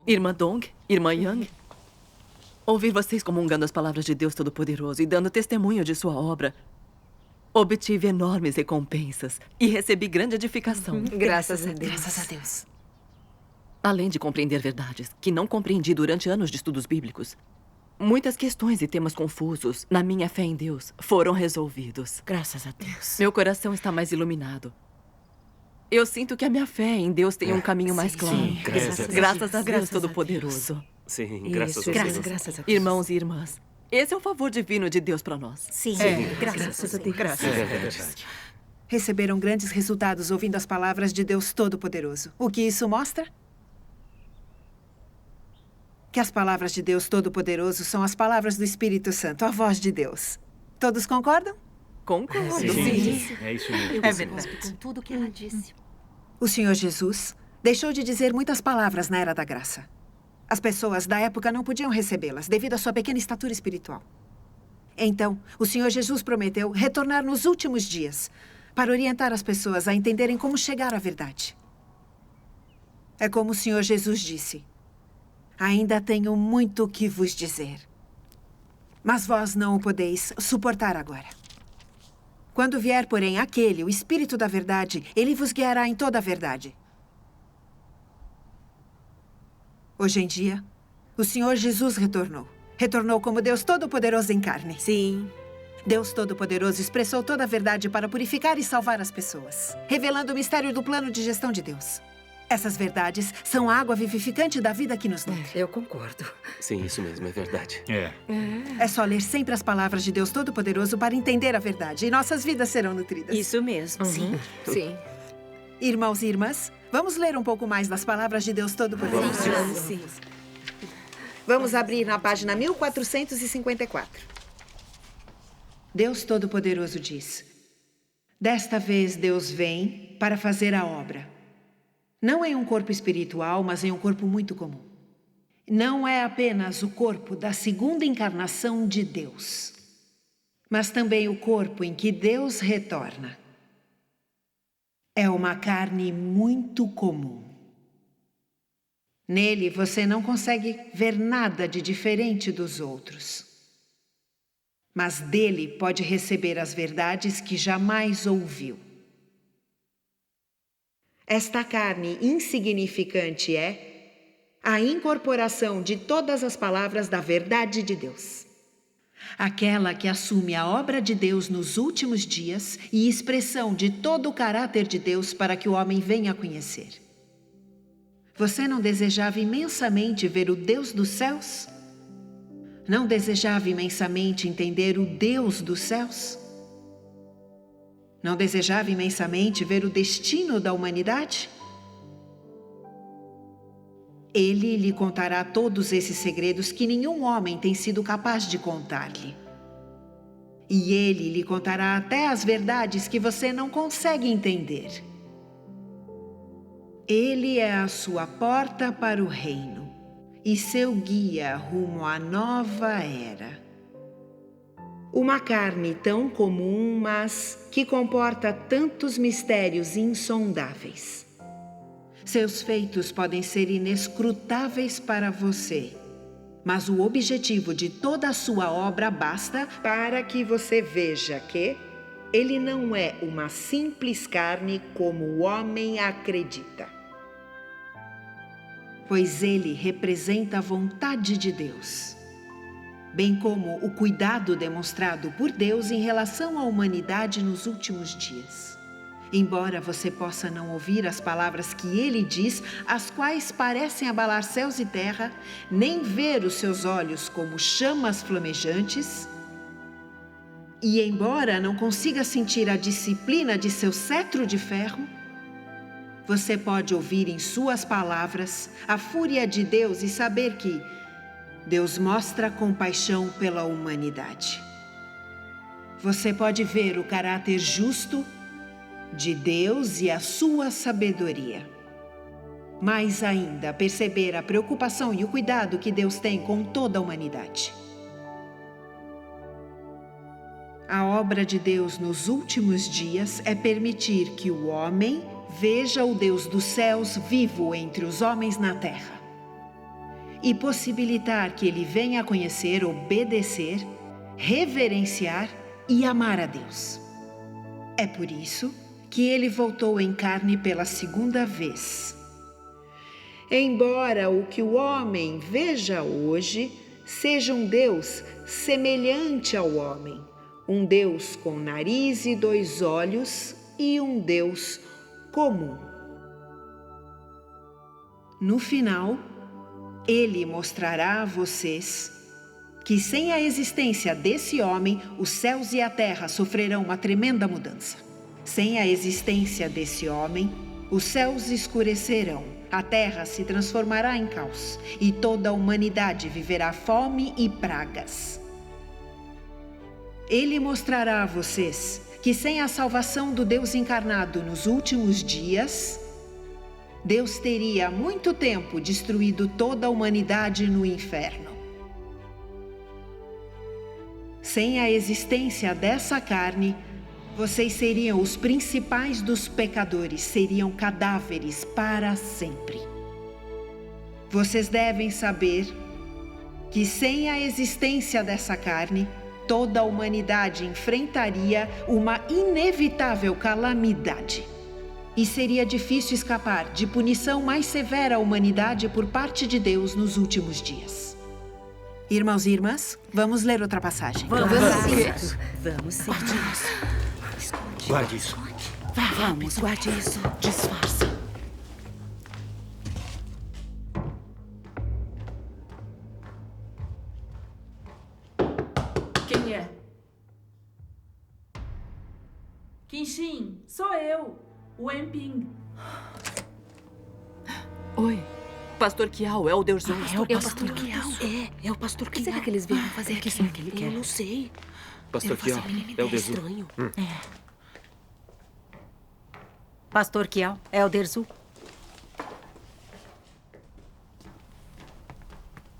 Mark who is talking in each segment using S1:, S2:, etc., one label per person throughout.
S1: Irmã Dong, Irmã Yang, ouvir vocês comungando as palavras de Deus Todo-Poderoso e dando testemunho de sua obra, obtive enormes recompensas e recebi grande edificação.
S2: Graças a Deus.
S3: Graças a Deus.
S1: Além de compreender verdades que não compreendi durante anos de estudos bíblicos, muitas questões e temas confusos na minha fé em Deus foram resolvidos.
S3: Graças a Deus.
S1: Meu coração está mais iluminado. Eu sinto que a minha fé em Deus tem um caminho mais claro.
S3: Sim,
S1: Graças a Deus Todo-Poderoso.
S4: Sim, graças a
S3: Isso,
S4: Deus.
S3: graças a Deus.
S1: Irmãos e irmãs, esse é um favor divino de Deus para nós.
S3: Sim, graças a Deus.
S4: É verdade.
S2: Receberam grandes resultados ouvindo as palavras de Deus Todo-Poderoso. O que isso mostra? Que as palavras de Deus Todo-Poderoso são as palavras do Espírito Santo, a voz de Deus. Todos concordam?
S1: Concordo.
S4: Sim, é isso mesmo.
S3: É verdade. Com tudo que ela disse.
S2: O Senhor Jesus deixou de dizer muitas palavras na Era da Graça. As pessoas da época não podiam recebê-las devido à sua pequena estatura espiritual. Então, o Senhor Jesus prometeu retornar nos últimos dias para orientar as pessoas a entenderem como chegar à verdade. É como o Senhor Jesus disse: ainda tenho muito que vos dizer, mas vós não o podeis suportar agora. Quando vier, porém, aquele, o Espírito da Verdade, ele vos guiará em toda a verdade. Hoje em dia, o Senhor Jesus retornou. Retornou como Deus Todo-Poderoso em carne.
S3: Sim.
S2: Deus Todo-Poderoso expressou toda a verdade para purificar e salvar as pessoas, revelando o mistério do plano de gestão de Deus. Essas verdades são a água vivificante da vida que nos nutre.
S3: Eu concordo.
S4: Sim, isso mesmo, é verdade.
S2: É só ler sempre as palavras de Deus Todo-Poderoso para entender a verdade, e nossas vidas serão nutridas.
S3: Isso mesmo. Sim. Sim.
S2: Irmãos e irmãs, vamos ler um pouco mais das palavras de Deus Todo-Poderoso.
S3: Sim.
S2: Vamos abrir na página 1454. Deus Todo-Poderoso diz: desta vez Deus vem para fazer a obra. Não em um corpo espiritual, mas em um corpo muito comum. Não é apenas o corpo da segunda encarnação de Deus, mas também o corpo em que Deus retorna. É uma carne muito comum. Nele você não consegue ver nada de diferente dos outros. Mas dele pode receber as verdades que jamais ouviu. Esta carne insignificante é a incorporação de todas as palavras da verdade de Deus. Aquela que assume a obra de Deus nos últimos dias e expressão de todo o caráter de Deus para que o homem venha a conhecer. Você não desejava imensamente ver o Deus dos céus? Não desejava imensamente entender o Deus dos céus? Não desejava imensamente ver o destino da humanidade? Ele lhe contará todos esses segredos que nenhum homem tem sido capaz de contar-lhe. E ele lhe contará até as verdades que você não consegue entender. Ele é a sua porta para o reino e seu guia rumo à nova era. Uma carne tão comum, mas que comporta tantos mistérios insondáveis. Seus feitos podem ser inescrutáveis para você, mas o objetivo de toda a sua obra basta para que você veja que ele não é uma simples carne como o homem acredita. Pois ele representa a vontade de Deus, bem como o cuidado demonstrado por Deus em relação à humanidade nos últimos dias. Embora você possa não ouvir as palavras que ele diz, as quais parecem abalar céus e terra, nem ver os seus olhos como chamas flamejantes, e embora não consiga sentir a disciplina de seu cetro de ferro, você pode ouvir em suas palavras a fúria de Deus e saber que Deus mostra compaixão pela humanidade. Você pode ver o caráter justo de Deus e a sua sabedoria. Mais ainda, perceber a preocupação e o cuidado que Deus tem com toda a humanidade. A obra de Deus nos últimos dias é permitir que o homem veja o Deus dos céus vivo entre os homens na terra. e possibilitar que ele venha a conhecer, obedecer, reverenciar e amar a Deus. É por isso que ele voltou em carne pela segunda vez. Embora o que o homem veja hoje seja um Deus semelhante ao homem, um Deus com nariz e 2 olhos e um Deus comum. No final, ele mostrará a vocês que sem a existência desse homem, os céus e a terra sofrerão uma tremenda mudança. Sem a existência desse homem, os céus escurecerão, a terra se transformará em caos e toda a humanidade viverá fome e pragas. Ele mostrará a vocês que sem a salvação do Deus encarnado nos últimos dias, Deus teria há muito tempo destruído toda a humanidade no inferno. Sem a existência dessa carne, vocês seriam os principais dos pecadores, seriam cadáveres para sempre. Vocês devem saber que sem a existência dessa carne, toda a humanidade enfrentaria uma inevitável calamidade. E seria difícil escapar de punição mais severa à humanidade por parte de Deus nos últimos dias. Irmãos e irmãs, vamos ler outra passagem.
S3: Vamos sim.
S4: Guarde isso.
S3: Vamos, guarde isso.
S1: Disfarça.
S5: Quem é? Qinshin, sou eu, o Enping.
S1: Oi. Pastor Kiao, é o Deus Zoom.
S3: É o pastor Kiao. É o pastor Kiao. O que será que eles vieram fazer aqui? O que será que ele quer? Eu não sei.
S4: Pastor Kiao, é o Deus.
S3: Estranho.
S6: Pastor Kiao, Elder Zu.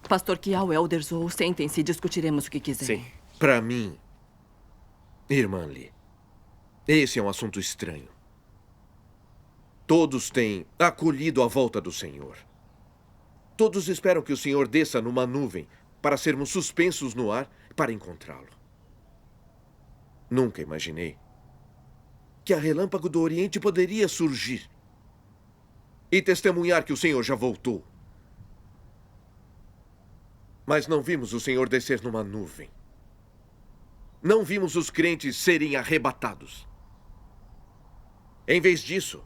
S1: Pastor Kiao, Elder Zou, sentem-se e discutiremos o que quiserem.
S4: Sim.
S7: Para mim, irmã Lee, esse é um assunto estranho. Todos têm acolhido a volta do Senhor. Todos esperam que o Senhor desça numa nuvem para sermos suspensos no ar para encontrá-lo. Nunca imaginei que a Relâmpago do Oriente poderia surgir e testemunhar que o Senhor já voltou. Mas não vimos o Senhor descer numa nuvem. Não vimos os crentes serem arrebatados. Em vez disso,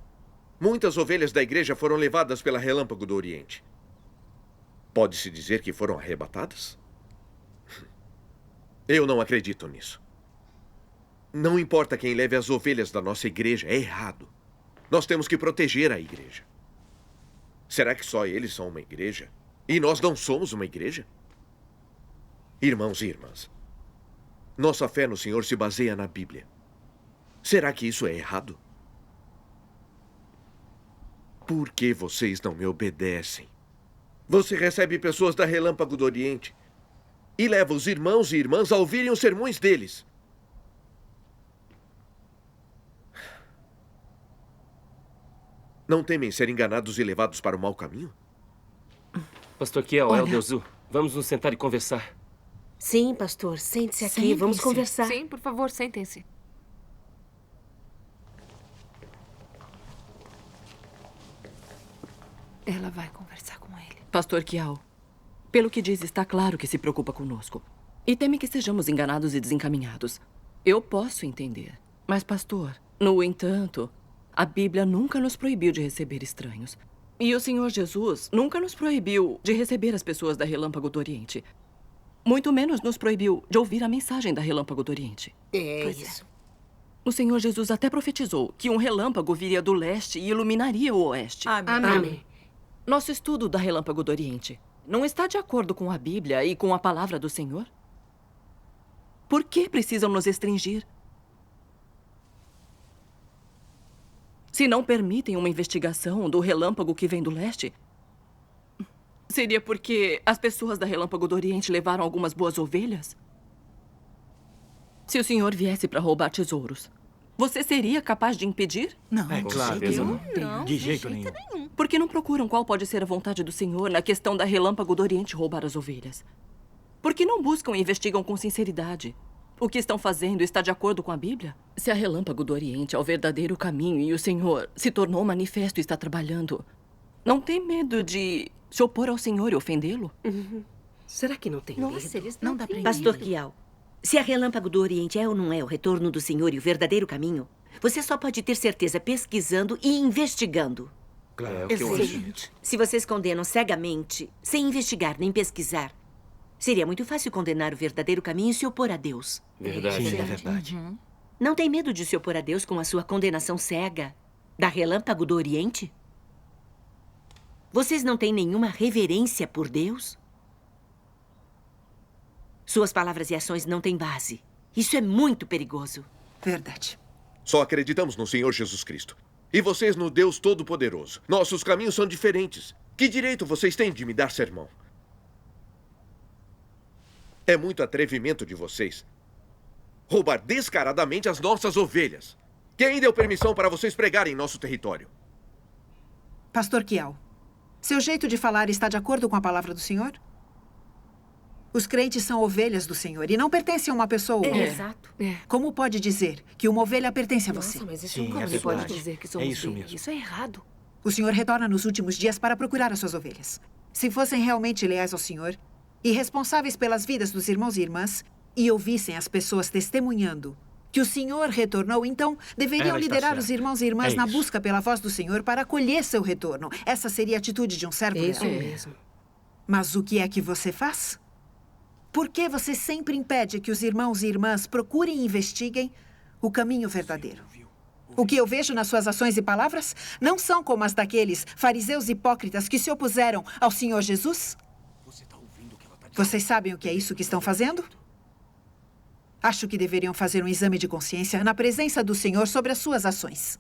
S7: muitas ovelhas da igreja foram levadas pela Relâmpago do Oriente. Pode-se dizer que foram arrebatadas? Eu não acredito nisso. Não importa quem leve as ovelhas da nossa igreja, é errado. Nós temos que proteger a igreja. Será que só eles são uma igreja? E nós não somos uma igreja? Irmãos e irmãs, nossa fé no Senhor se baseia na Bíblia. Será que isso é errado? Por que vocês não me obedecem? Você recebe pessoas da Relâmpago do Oriente e leva os irmãos e irmãs a ouvirem os sermões deles. Não temem ser enganados e levados para o mau caminho?
S4: Pastor Kiao, é o
S1: Olha.
S4: Deus. Vamos nos sentar e conversar.
S6: Sim, pastor, sente-se aqui,
S1: Sentem-se.
S6: vamos conversar.
S3: Sim, por favor, sentem-se. Ela vai conversar com ele.
S1: Pastor Kiao, pelo que diz, está claro que se preocupa conosco. E teme que sejamos enganados e desencaminhados. Eu posso entender. Mas, pastor, no entanto, a Bíblia nunca nos proibiu de receber estranhos. E o Senhor Jesus nunca nos proibiu de receber as pessoas da Relâmpago do Oriente. Muito menos nos proibiu de ouvir a mensagem da Relâmpago do Oriente.
S6: É
S3: Pois
S6: isso.
S1: O Senhor Jesus até profetizou que um relâmpago viria do leste e iluminaria o oeste.
S6: Amém.
S1: Nosso estudo da Relâmpago do Oriente não está de acordo com a Bíblia e com a palavra do Senhor? Por que precisam nos restringir? Se não permitem uma investigação do relâmpago que vem do leste, seria porque as pessoas da Relâmpago do Oriente levaram algumas boas ovelhas? Se o Senhor viesse para roubar tesouros, Você seria capaz de impedir?
S8: Não,
S4: Com certeza não.
S8: de jeito nenhum.
S1: Por que não procuram qual pode ser a vontade do Senhor na questão da Relâmpago do Oriente roubar as ovelhas? Por que não buscam e investigam com sinceridade? O que estão fazendo está de acordo com a Bíblia? Se a Relâmpago do Oriente é o verdadeiro caminho e o Senhor se tornou manifesto e está trabalhando, não tem medo de se opor ao Senhor e ofendê-lo?
S3: Será que não tem medo?
S9: Eles
S8: Não dá pra
S9: têm
S8: entender.
S9: Pastor Kial, se a Relâmpago do Oriente é ou não é o retorno do Senhor e o verdadeiro caminho, você só pode ter certeza pesquisando e investigando.
S4: É o que eu acho.
S8: Excelente.
S9: Se vocês condenam cegamente, sem investigar nem pesquisar, seria muito fácil condenar o verdadeiro caminho e se opor a Deus.
S4: Verdade.
S8: Sim, é verdade.
S9: Não tem medo de se opor a Deus com a sua condenação cega da Relâmpago do Oriente? Vocês não têm nenhuma reverência por Deus? Suas palavras e ações não têm base. Isso é muito perigoso.
S2: Verdade.
S7: Só acreditamos no Senhor Jesus Cristo. E vocês no Deus Todo-Poderoso. Nossos caminhos são diferentes. Que direito vocês têm de me dar sermão? É muito atrevimento de vocês roubar descaradamente as nossas ovelhas. Quem deu permissão para vocês pregarem em nosso território?
S2: Pastor Kial, seu jeito de falar está de acordo com a palavra do Senhor? Os crentes são ovelhas do Senhor e não pertencem a uma pessoa.
S9: Exato.
S2: Como pode dizer que uma ovelha pertence a você?
S3: Nossa, mas isso
S8: Sim,
S3: como
S8: é
S3: se pode
S8: verdade.
S3: dizer que
S8: É
S3: somos
S8: isso
S3: dele?
S8: mesmo.
S3: Isso é errado.
S2: O Senhor retorna nos últimos dias para procurar as suas ovelhas. Se fossem realmente leais ao Senhor e responsáveis pelas vidas dos irmãos e irmãs e ouvissem as pessoas testemunhando que o Senhor retornou, então deveriam
S8: Ela está
S2: liderar
S8: certa.
S2: os irmãos e irmãs
S8: É
S2: na
S8: isso.
S2: busca pela voz do Senhor para acolher seu retorno. Essa seria a atitude de um servo
S3: Isso
S2: leal.
S3: mesmo.
S2: Mas o que é que você faz? Por que você sempre impede que os irmãos e irmãs procurem e investiguem o caminho verdadeiro? O que eu vejo nas suas ações e palavras não são como as daqueles fariseus hipócritas que se opuseram ao Senhor Jesus? Vocês sabem o que é isso que estão fazendo? Acho que deveriam fazer um exame de consciência na presença do Senhor sobre as suas ações.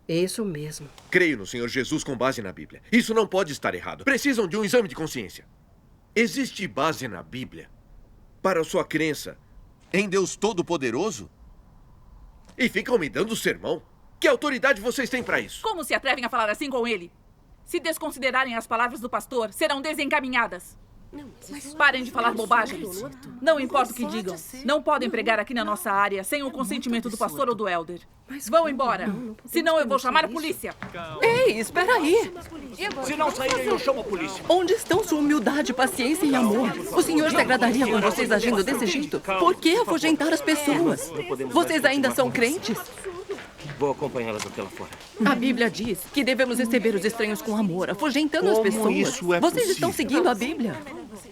S3: Isso mesmo.
S7: Creio no Senhor Jesus com base na Bíblia. Isso não pode estar errado. Precisam de um exame de consciência. Existe base na Bíblia para a sua crença em Deus Todo-Poderoso? E ficam me dando sermão? Que autoridade vocês têm para isso?
S5: Como se atrevem a falar assim com ele? Se desconsiderarem as palavras do pastor, serão desencaminhadas. Parem de falar bobagens. Não importa o que digam. Não podem pregar aqui na nossa área sem o consentimento do pastor ou do elder. Vão embora. Senão eu vou chamar a polícia.
S1: Ei, espera aí.
S8: Se não saírem, eu chamo a polícia.
S1: Onde estão sua humildade, paciência e amor? O Senhor se agradaria com vocês agindo desse jeito? Por que afugentar as pessoas? Vocês ainda são crentes?
S4: Vou acompanhá-las até lá fora.
S1: A Bíblia diz que devemos receber os estranhos com amor, afugentando as
S8: Como
S1: pessoas.
S8: isso é
S1: Vocês estão
S8: possível?
S1: seguindo a Bíblia.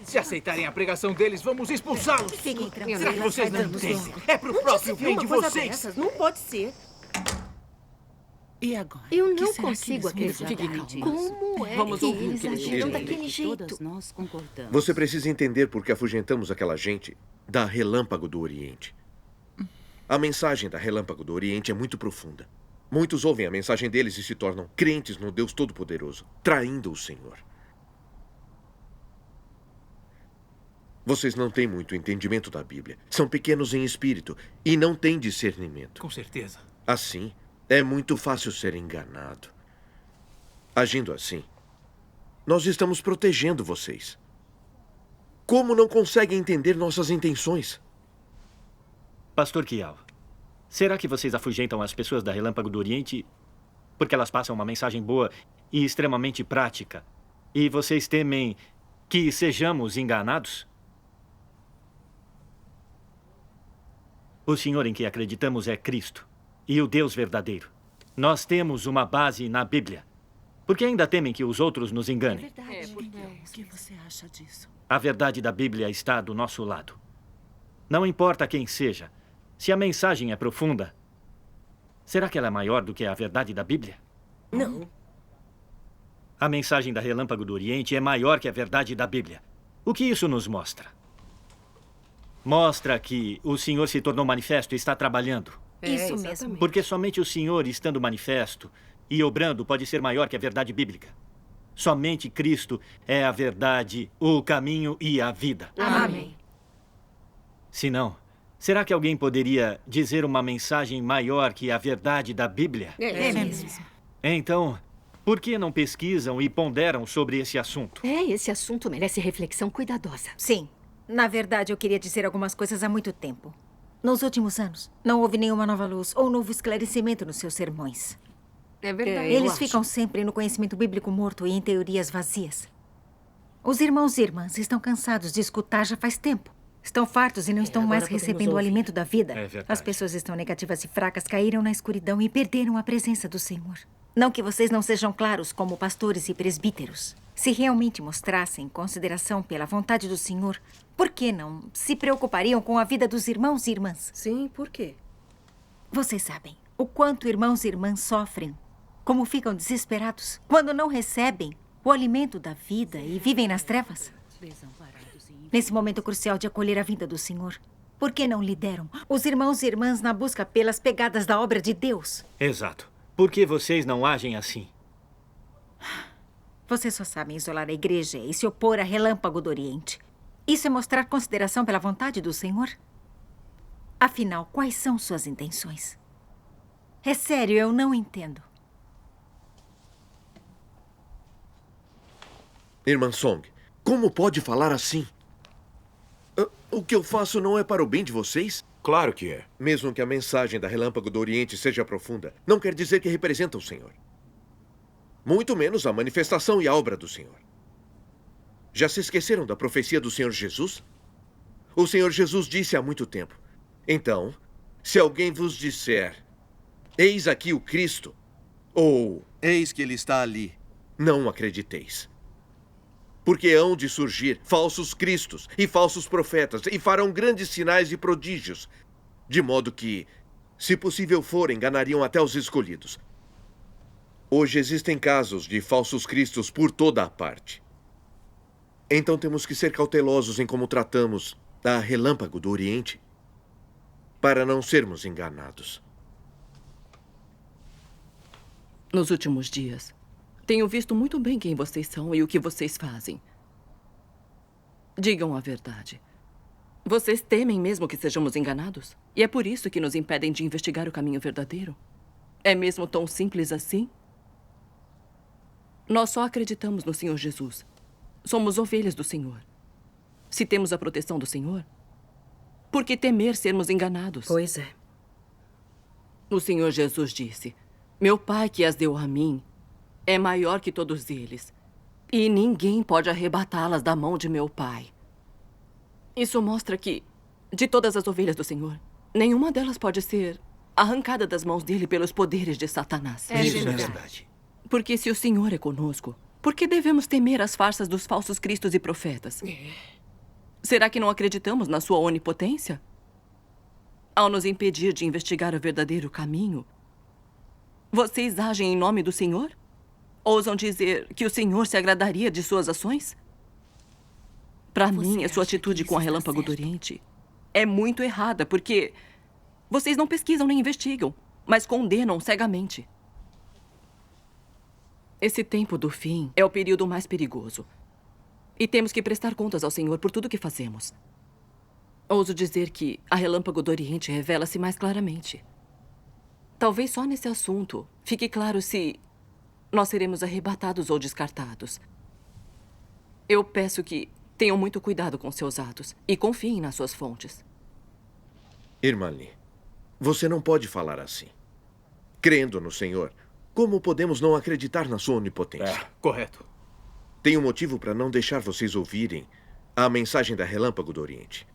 S8: Se aceitarem a pregação deles, vamos expulsá-los. Será que vocês não entendem? É pro próprio bem de vocês.
S3: Não pode ser.
S8: E agora?
S3: Eu
S8: O que
S3: não
S8: será que
S3: consigo
S8: eles
S3: acreditar.
S8: pensam?
S3: Como é
S1: Vamos
S3: que
S1: ouvir o
S3: eles
S1: que eles
S3: agiram
S7: dizem.
S3: daquele jeito?
S10: Todas nós concordamos.
S7: Você precisa entender por que afugentamos aquela gente da Relâmpago do Oriente. A mensagem da Relâmpago do Oriente é muito profunda. Muitos ouvem a mensagem deles e se tornam crentes no Deus Todo-Poderoso, traindo o Senhor. Vocês não têm muito entendimento da Bíblia. São pequenos em espírito e não têm discernimento.
S8: Com certeza.
S7: Assim, é muito fácil ser enganado. Agindo assim, nós estamos protegendo vocês. Como não conseguem entender nossas intenções?
S11: Pastor Kial, será que vocês afugentam as pessoas da Relâmpago do Oriente porque elas passam uma mensagem boa e extremamente prática? E vocês temem que sejamos enganados? O Senhor em que acreditamos é Cristo e o Deus verdadeiro. Nós temos uma base na Bíblia. Por que ainda temem que os outros nos enganem?
S10: O que você acha disso?
S11: A verdade da Bíblia está do nosso lado. Não importa quem seja, se a mensagem é profunda, será que ela é maior do que a verdade da Bíblia?
S3: Não.
S11: A mensagem da Relâmpago do Oriente é maior que a verdade da Bíblia. O que isso nos mostra? Mostra que o Senhor se tornou manifesto e está trabalhando.
S3: Isso mesmo.
S11: Porque somente o Senhor, estando manifesto e obrando, pode ser maior que a verdade bíblica. Somente Cristo é a verdade, o caminho e a vida.
S3: Amém.
S11: Se não, será que alguém poderia dizer uma mensagem maior que a verdade da Bíblia?
S3: É mesmo.
S11: Então, por que não pesquisam e ponderam sobre esse assunto?
S3: Esse assunto merece reflexão cuidadosa.
S12: Sim. Na verdade, eu queria dizer algumas coisas há muito tempo. Nos últimos anos, não houve nenhuma nova luz ou novo esclarecimento nos seus sermões.
S3: É verdade.
S12: Eles ficam sempre no conhecimento bíblico morto e em teorias vazias. Os irmãos e irmãs estão cansados de escutar já faz tempo. Estão fartos e não estão mais recebendo o alimento da vida.
S11: É verdade.
S12: As pessoas estão negativas e fracas, caíram na escuridão e perderam a presença do Senhor. Não que vocês não sejam claros como pastores e presbíteros. Se realmente mostrassem consideração pela vontade do Senhor, por que não se preocupariam com a vida dos irmãos e irmãs?
S3: Sim, por quê?
S12: Vocês sabem o quanto irmãos e irmãs sofrem, como ficam desesperados quando não recebem o alimento da vida e vivem nas trevas? Nesse momento crucial de acolher a vinda do Senhor, por que não lideram os irmãos e irmãs na busca pelas pegadas da obra de Deus?
S11: Exato. Por que vocês não agem assim?
S12: Vocês só sabem isolar a igreja e se opor a Relâmpago do Oriente. Isso é mostrar consideração pela vontade do Senhor? Afinal, quais são suas intenções? É sério, eu não entendo.
S7: Irmã Song, como pode falar assim? O que eu faço não é para o bem de vocês?
S4: Claro que é.
S7: Mesmo que a mensagem da Relâmpago do Oriente seja profunda, não quer dizer que representa o Senhor. Muito menos a manifestação e a obra do Senhor. Já se esqueceram da profecia do Senhor Jesus? O Senhor Jesus disse há muito tempo: então, se alguém vos disser, eis aqui o Cristo, ou eis que ele está ali, não acrediteis. Porque hão de surgir falsos cristos e falsos profetas, e farão grandes sinais e prodígios, de modo que, se possível for, enganariam até os escolhidos. Hoje existem casos de falsos cristos por toda a parte. Então temos que ser cautelosos em como tratamos a Relâmpago do Oriente, para não sermos enganados.
S1: Nos últimos dias, tenho visto muito bem quem vocês são e o que vocês fazem. Digam a verdade. Vocês temem mesmo que sejamos enganados? E é por isso que nos impedem de investigar o caminho verdadeiro? É mesmo tão simples assim? Nós só acreditamos no Senhor Jesus. Somos ovelhas do Senhor. Se temos a proteção do Senhor, por que temer sermos enganados?
S3: Pois é.
S1: O Senhor Jesus disse: meu Pai que as deu a mim é maior que todos eles, e ninguém pode arrebatá-las da mão de meu Pai. Isso mostra que, de todas as ovelhas do Senhor, nenhuma delas pode ser arrancada das mãos dele pelos poderes de Satanás.
S11: Isso é verdade.
S1: Porque se o Senhor é conosco, por que devemos temer as farsas dos falsos cristos e profetas? Será que não acreditamos na sua onipotência? Ao nos impedir de investigar o verdadeiro caminho, vocês agem em nome do Senhor? Ousam dizer que o Senhor se agradaria de suas ações? Para mim, a sua atitude com a Relâmpago do Oriente é muito errada, porque vocês não pesquisam nem investigam, mas condenam cegamente. Esse tempo do fim é o período mais perigoso. E temos que prestar contas ao Senhor por tudo que fazemos. Ouso dizer que a Relâmpago do Oriente revela-se mais claramente. Talvez só nesse assunto fique claro se nós seremos arrebatados ou descartados. Eu peço que tenham muito cuidado com seus atos e confiem nas suas fontes.
S7: Irmã Lee, você não pode falar assim. Crendo no Senhor, como podemos não acreditar na sua onipotência?
S8: Correto.
S7: Tenho motivo para não deixar vocês ouvirem a mensagem da Relâmpago do Oriente.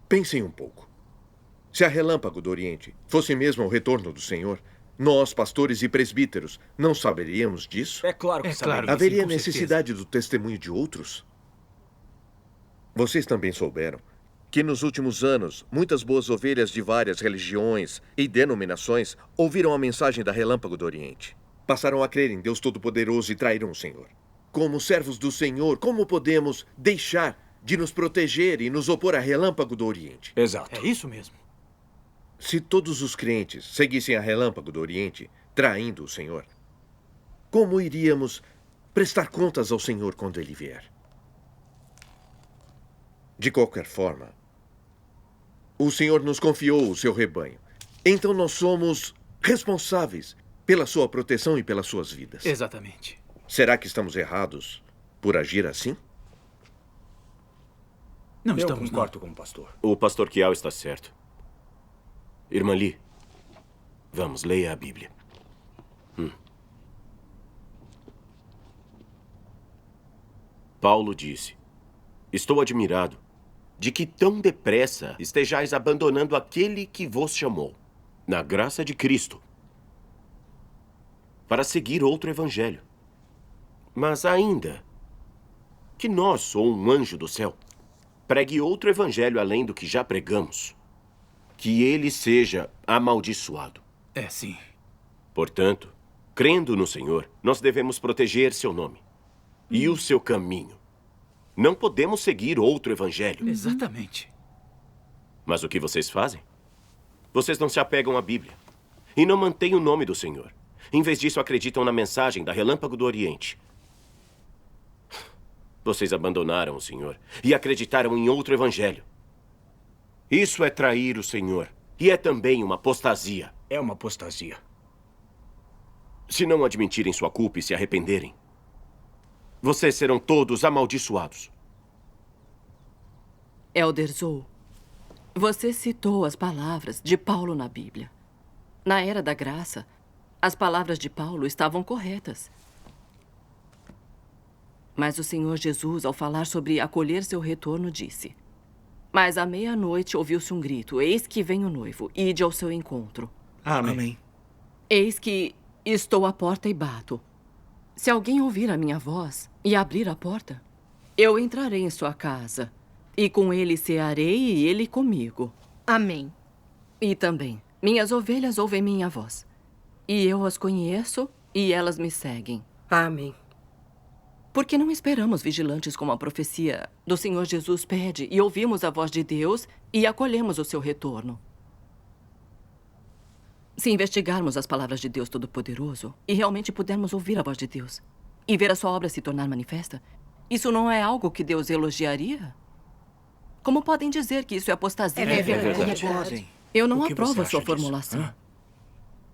S7: Pensem um pouco. Se a Relâmpago do Oriente fosse mesmo o retorno do Senhor, nós, pastores e presbíteros, não saberíamos disso?
S8: É claro que saberíamos.
S7: Haveria necessidade do testemunho de outros? Vocês também souberam que nos últimos anos, muitas boas ovelhas de várias religiões e denominações ouviram a mensagem da Relâmpago do Oriente. Passaram a crer em Deus Todo-Poderoso e traíram o Senhor. Como servos do Senhor, como podemos deixar de nos proteger e nos opor à Relâmpago do Oriente?
S8: Exato. É isso mesmo.
S7: Se todos os crentes seguissem a Relâmpago do Oriente, traindo o Senhor, como iríamos prestar contas ao Senhor quando Ele vier? De qualquer forma, O Senhor nos confiou o seu rebanho. Então nós somos responsáveis pela sua proteção e pelas suas vidas.
S8: Exatamente.
S7: Será que estamos errados por agir assim?
S8: Não
S13: Eu
S8: estamos,
S13: concordo com o pastor.
S4: O pastor Kial está certo. Irmã Lee, vamos, leia a Bíblia. Paulo disse: estou admirado de que tão depressa estejais abandonando aquele que vos chamou, na graça de Cristo, para seguir outro evangelho. Mas ainda que nós, ou um anjo do céu, pregue outro evangelho além do que já pregamos, que ele seja amaldiçoado.
S8: É, sim.
S4: Portanto, crendo no Senhor, nós devemos proteger seu nome e o seu caminho. Não podemos seguir outro evangelho.
S8: Exatamente.
S4: Mas o que vocês fazem? Vocês não se apegam à Bíblia e não mantêm o nome do Senhor. Em vez disso, acreditam na mensagem da Relâmpago do Oriente. Vocês abandonaram o Senhor e acreditaram em outro evangelho. Isso é trair o Senhor e é também uma apostasia.
S13: É uma apostasia.
S4: Se não admitirem sua culpa e se arrependerem, vocês serão todos amaldiçoados.
S1: Elder Zou, você citou as palavras de Paulo na Bíblia. Na Era da Graça, as palavras de Paulo estavam corretas. Mas o Senhor Jesus, ao falar sobre acolher seu retorno, disse: mas à meia-noite ouviu-se um grito: eis que vem o noivo, ide ao seu encontro.
S13: Amém.
S1: Eis que estou à porta e bato. Se alguém ouvir a minha voz e abrir a porta, eu entrarei em sua casa, e com ele cearei e ele comigo.
S3: Amém.
S1: E também, minhas ovelhas ouvem minha voz, e eu as conheço e elas me seguem.
S3: Amém.
S1: Porque não esperamos vigilantes como a profecia do Senhor Jesus pede e ouvimos a voz de Deus e acolhemos o seu retorno. Se investigarmos as palavras de Deus Todo-Poderoso e realmente pudermos ouvir a voz de Deus e ver a sua obra se tornar manifesta, isso não é algo que Deus elogiaria? Como podem dizer que isso é apostasia?
S8: É verdade.
S1: Eu não
S8: O que
S1: aprovo
S8: você
S1: a sua
S8: acha disso?
S1: formulação.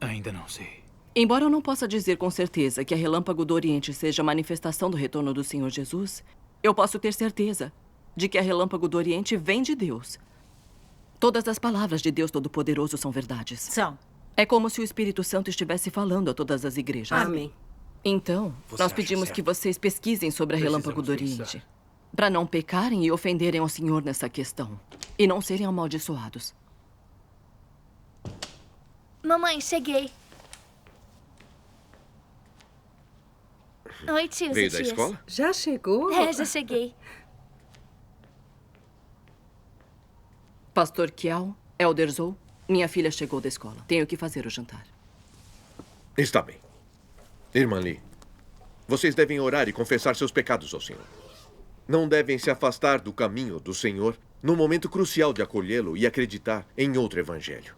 S8: Ainda não sei.
S1: Embora eu não possa dizer com certeza que a Relâmpago do Oriente seja a manifestação do retorno do Senhor Jesus, eu posso ter certeza de que a Relâmpago do Oriente vem de Deus. Todas as palavras de Deus Todo-Poderoso são verdades.
S12: São.
S1: É como se o Espírito Santo estivesse falando a todas as igrejas.
S3: Amém.
S1: Então,
S13: Você
S1: nós
S13: acha
S1: pedimos
S13: certo?
S1: que vocês pesquisem sobre a Relâmpago do
S13: Precisamos
S1: Oriente,
S13: pensar.
S1: para não pecarem e ofenderem ao Senhor nessa questão, e não serem amaldiçoados.
S14: Mamãe, cheguei. Oi, tios
S7: Veio
S14: e
S7: da
S14: tias.
S7: escola?
S3: Já chegou?
S14: É, já cheguei.
S1: Pastor Kial, Elder Zou, minha filha chegou da escola. Tenho que fazer o jantar.
S7: Está bem. Irmã Lee, vocês devem orar e confessar seus pecados ao Senhor. Não devem se afastar do caminho do Senhor no momento crucial de acolhê-lo e acreditar em outro evangelho.